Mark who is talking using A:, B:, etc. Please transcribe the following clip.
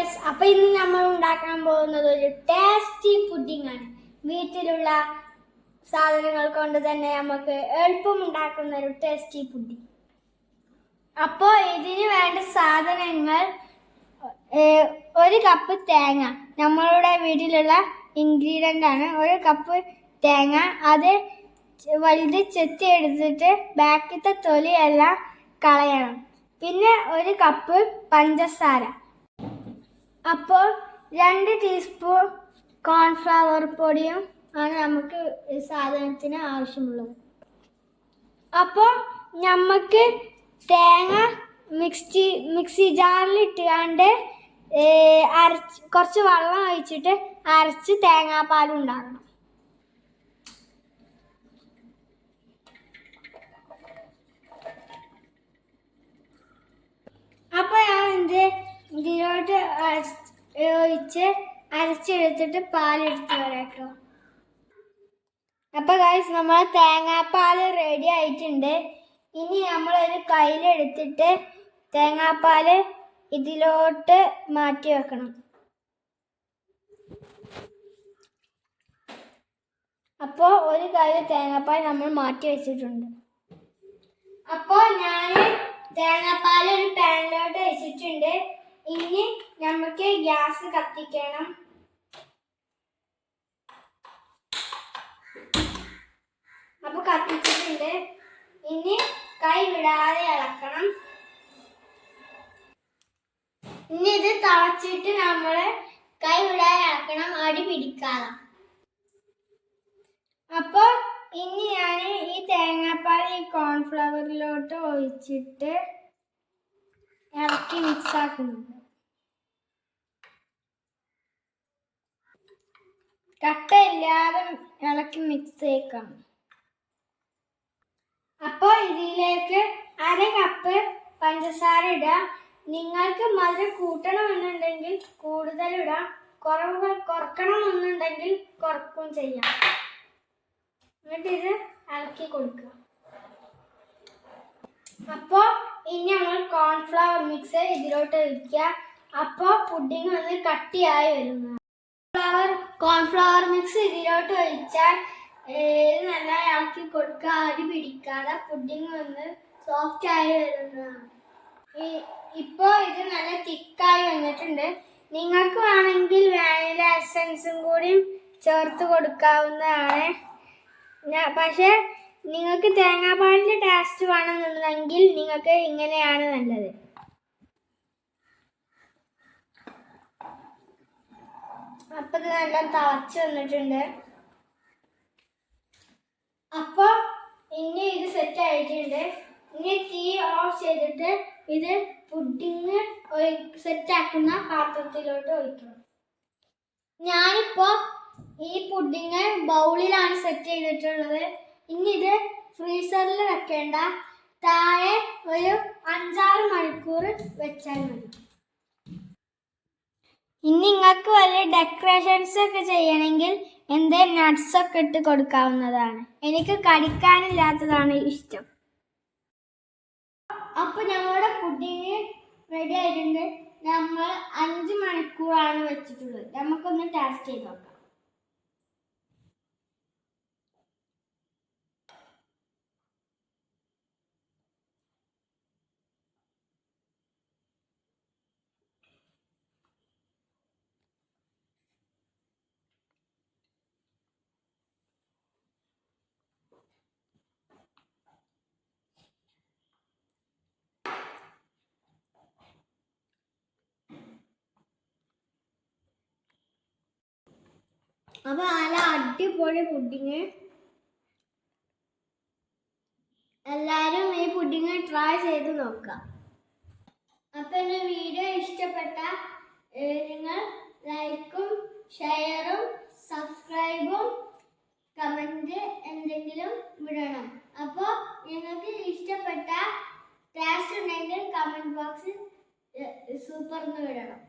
A: Guys, അപ്പൊ ഇന്ന് നമ്മൾ ഉണ്ടാക്കാൻ പോകുന്നത് ഒരു ടേസ്റ്റി പുഡിംഗ് ആണ്. വീട്ടിലുള്ള സാധനങ്ങൾ കൊണ്ട് തന്നെ നമുക്ക് എളുപ്പം ഉണ്ടാക്കുന്ന ഒരു ടേസ്റ്റി പുഡിംഗ്. അപ്പോൾ ഇതിന് വേണ്ട സാധനങ്ങൾ: ഒരു കപ്പ് തേങ്ങ, നമ്മളുടെ വീട്ടിലുള്ള ഇൻഗ്രീഡിയൻ്റ് ആണ്. ഒരു കപ്പ് തേങ്ങ, അത് വലുത് ചെത്തി എടുത്തിട്ട് ബാക്കിത്തെ തൊലി എല്ലാം കളയണം. പിന്നെ ഒരു കപ്പ് പഞ്ചസാര. അപ്പോൾ 2 ടീസ്പൂൺ കോൺഫ്ലവർ പൊടിയും ആണ് നമുക്ക് ഈ സാധനത്തിന് ആവശ്യമുള്ളത്. അപ്പോൾ നമുക്ക് തേങ്ങ മിക്സി ജാറിൽ ഇട്ടുകൊണ്ട് കുറച്ച് വെള്ളം ഒഴിച്ചിട്ട് അരച്ച് തേങ്ങാപ്പാൽ ഉണ്ടാക്കണം. അപ്പോൾ ഞാൻ ഇതിലോട്ട് ഒഴിച്ച് അരച്ചെടുത്തിട്ട് പാലെടുത്ത് വരാട്ടോ. അപ്പോൾ ഗൈസ്, നമ്മൾ തേങ്ങാപ്പാൽ റെഡി ആയിട്ടുണ്ട്. ഇനി നമ്മളൊരു കയ്യിലെടുത്തിട്ട് തേങ്ങാപ്പാൽ ഇതിലോട്ട് മാറ്റി വെക്കണം. അപ്പോൾ ഒരു കയ്യിൽ തേങ്ങാപ്പാൽ നമ്മൾ മാറ്റി വെച്ചിട്ടുണ്ട്. അപ്പോൾ ഞാൻ തേങ്ങാപ്പാൽ ഒരു പാനിലോട്ട് വെച്ചിട്ടുണ്ട്. ഇനി നമുക്ക് ഗ്യാസ് കത്തിക്കണം. അപ്പോൾ കത്തിച്ചിട്ടുണ്ട്. ഇനി കൈ വിടാതെ ഇളക്കണം. ഇനി ഇത് തിളച്ചിട്ട് നമ്മൾ കൈ വിടാതെ ഇളക്കണം, അടി പിടിക്കാതെ. അപ്പോൾ ഇനി ഞാൻ ഈ തേങ്ങാപ്പാൽ ഈ കോൺഫ്ലവറിലോട്ട് ഒഴിച്ചിട്ട് ഇളക്കി മിക്സ് ആക്കുന്നുണ്ട്. കട്ടയില്ലാതെ ഇളക്കി മിക്സ് ചെയ്യണം. അപ്പോൾ ഇതിലേക്ക് 1/2 കപ്പ് പഞ്ചസാര ഇടാം. നിങ്ങൾക്ക് മധുരം കൂട്ടണമെന്നുണ്ടെങ്കിൽ കൂടുതൽ ഇടാം, കുറക്കണമെന്നുണ്ടെങ്കിൽ കുറക്കും ചെയ്യാം. എന്നിട്ട് ഇത് ഇളക്കി കൊടുക്കുക. അപ്പോൾ ഇനി നമ്മൾ കോൺഫ്ലവർ മിക്സ് ഇതിലോട്ട് ഒഴിക്കുക. അപ്പോൾ പുഡിംഗ് ഒന്ന് കട്ടിയായി വരുന്നു. കോൺഫ്ലവർ മിക്സ് ഇതിലോട്ട് ഒഴിച്ചാൽ നല്ല ഇളക്കി കൊടുക്കുക, അടി പിടിക്കാതെ പുഡിംഗ് ഒന്ന് സോഫ്റ്റ് ആയി വരുന്നതാണ്. ഇപ്പോൾ ഇത് നല്ല തിക്കായി വന്നിട്ടുണ്ട്. നിങ്ങൾക്ക് വേണമെങ്കിൽ വാനില എസൻസും കൂടി ചേർത്ത് കൊടുക്കാവുന്നതാണ്. പക്ഷേ നിങ്ങൾക്ക് തേങ്ങാപ്പാലിൻ്റെ ടേസ്റ്റ് വേണമെന്നുണ്ടെങ്കിൽ നിങ്ങൾക്ക് ഇങ്ങനെയാണ് നല്ലത്. അപ്പോൾ ഇത് നല്ല തിളച്ച് വന്നിട്ടുണ്ട്. അപ്പോൾ ഇനി ഇത് സെറ്റ് ആയിട്ടുണ്ട്. ഇനി തീ ഓഫ് ചെയ്തിട്ട് ഇത് പുഡിംഗ് സെറ്റാക്കുന്ന പാത്രത്തിലോട്ട് ഒഴിക്കണം. ഞാനിപ്പോൾ ഈ പുഡിംഗ് ബൗളിലാണ് സെറ്റ് ചെയ്തിട്ടുള്ളത്. ഇനി ഇത് ഫ്രീസറിൽ വെക്കേണ്ട, താഴെ ഒരു 5-6 മണിക്കൂർ വെച്ചാൽ മതി. ഇനി നിങ്ങൾക്ക് വല്ല ഡെക്കറേഷൻസ് ഒക്കെ ചെയ്യണമെങ്കിൽ നട്ട്സൊക്കെ ഇട്ട് കൊടുക്കാവുന്നതാണ്. എനിക്ക് കടിക്കാനില്ലാത്തതാണ് ഇഷ്ടം. അപ്പോൾ ഞങ്ങളുടെ പുഡിംഗ് റെഡി ആയിട്ടുണ്ട്. നമ്മൾ 5 മണിക്കൂറാണ് വെച്ചിട്ടുള്ളത്. നമുക്കൊന്ന് ടേസ്റ്റ് ചെയ്ത് നോക്കാം. അപ്പോൾ നല്ല അടിപൊളി പുഡിങ്. എല്ലാവരും ഈ പുഡിങ് ട്രൈ ചെയ്ത് നോക്കാം. അപ്പോൾ എൻ്റെ വീഡിയോ ഇഷ്ടപ്പെട്ട നിങ്ങൾ ലൈക്കും ഷെയറും സബ്സ്ക്രൈബും കമൻറ്റ് എന്തെങ്കിലും വിടണം. അപ്പോൾ നിങ്ങൾക്ക് ഇഷ്ടപ്പെട്ട ടേസ്റ്റ് ഉണ്ടെങ്കിൽ കമൻറ്റ് ബോക്സിൽ സൂപ്പർന്ന് വിടണം.